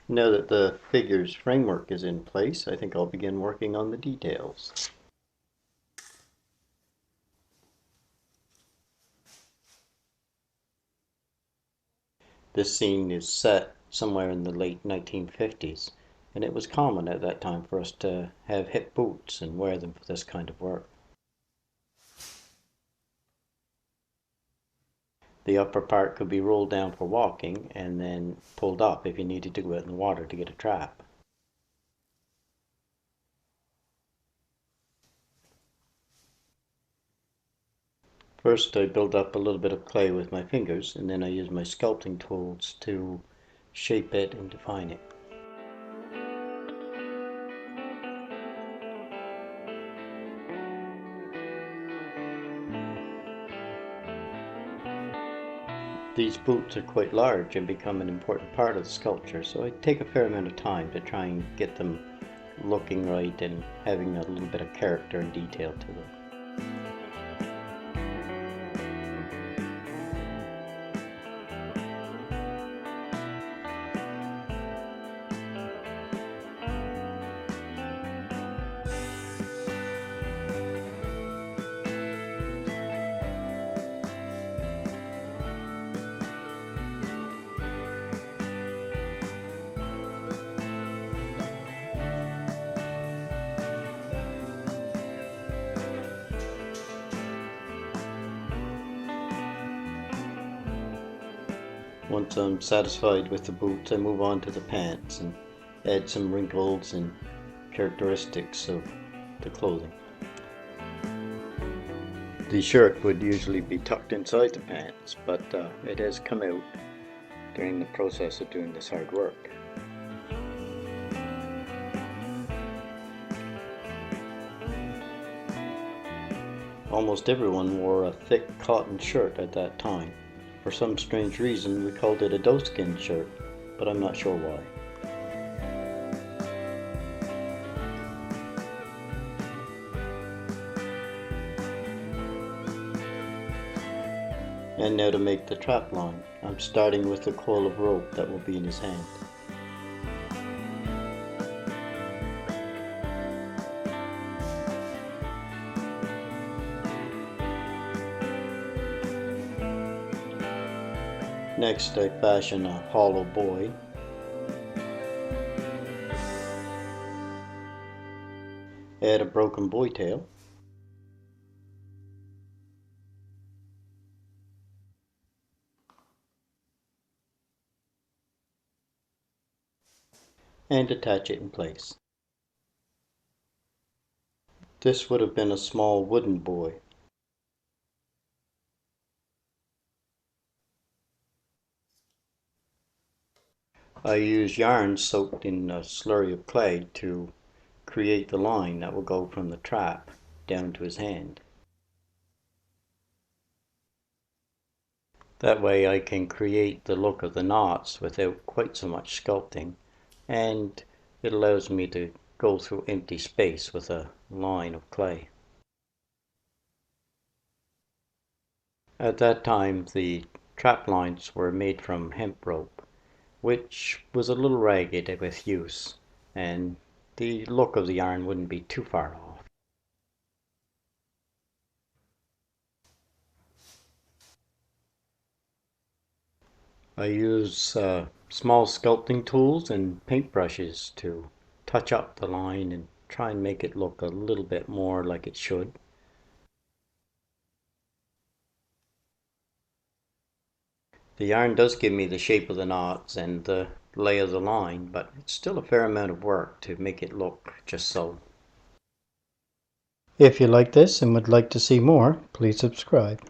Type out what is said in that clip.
Now that the figure's framework is in place, I think I'll begin working on the details. This scene is set somewhere in the late 1950s, and it was common at that time for us to have hip boots and wear them for this kind of work. The upper part could be rolled down for walking and then pulled up if you needed to go out in the water to get a trap. First I build up a little bit of clay with my fingers, and then I use my sculpting tools to shape it and define it. These boots are quite large and become an important part of the sculpture, so I take a fair amount of time to try and get them looking right and having a little bit of character and detail to them. Once I'm satisfied with the boots, I move on to the pants and add some wrinkles and characteristics of the clothing. The shirt would usually be tucked inside the pants, but it has come out during the process of doing this hard work. Almost everyone wore a thick cotton shirt at that time. For some strange reason, we called it a doeskin shirt, but I'm not sure why. And now to make the trap line. I'm starting with the coil of rope that will be in his hand. Next, I fashion a hollow buoy. Add a broken buoy tail. And attach it in place. This would have been a small wooden buoy. I use yarn soaked in a slurry of clay to create the line that will go from the trap down to his hand. That way I can create the look of the knots without quite so much sculpting, and it allows me to go through empty space with a line of clay. At that time the trap lines were made from hemp rope, which was a little ragged with use, and the look of the yarn wouldn't be too far off. I use small sculpting tools and paintbrushes to touch up the line and try and make it look a little bit more like it should. The yarn does give me the shape of the knots and the lay of the line, but it's still a fair amount of work to make it look just so. If you like this and would like to see more, please subscribe.